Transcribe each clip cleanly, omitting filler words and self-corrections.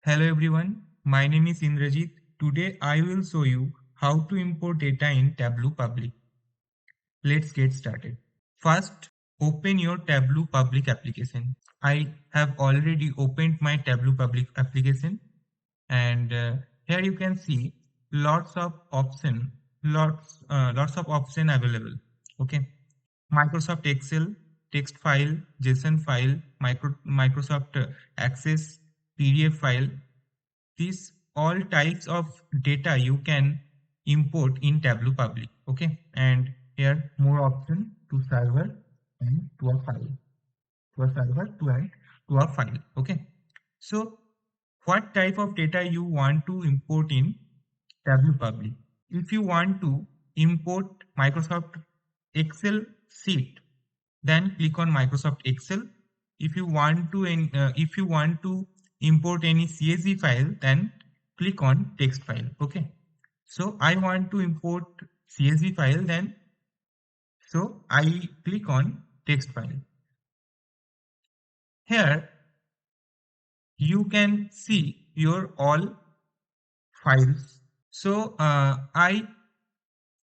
Hello everyone, my name is Indrajit. Today I will show you how to import data in Tableau Public. Let's get started. First, open your Tableau Public application. I have already opened my Tableau Public application and here you can see lots of option available. Okay, Microsoft Excel, text file, JSON file, Microsoft Access, PDF file. These all types of data you can import in Tableau Public. Okay, and here more option to server and to a file, to a server to and to a file. Okay, so what type of data you want to import in Tableau Public? If you want to import Microsoft Excel sheet, then click on Microsoft Excel. If you want to import any CSV file, then click on text file. Okay, so I want to import CSV file, then so I click on text file. Here you can see your all files. So I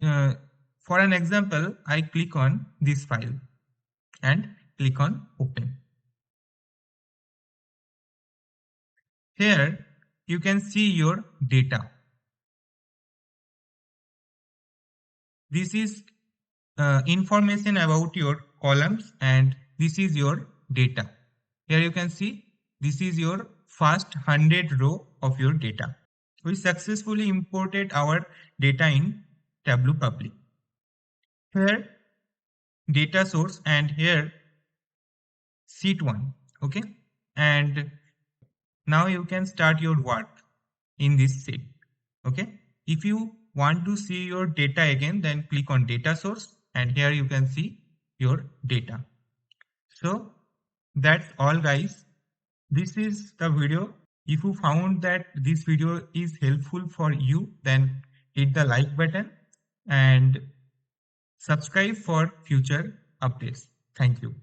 for an example, I click on this file and click on open. Here you can see your data. This is information about your columns and this is your data. Here you can see this is your first 100 row of your data. We successfully imported our data in Tableau Public. Here data source and here sheet 1. Okay, and now you can start your work in this sheet. Okay, if you want to see your data again, then click on data source and here you can see your data. So that's all guys, this is the video. If you found that this video is helpful for you, then hit the like button and subscribe for future updates. Thank you.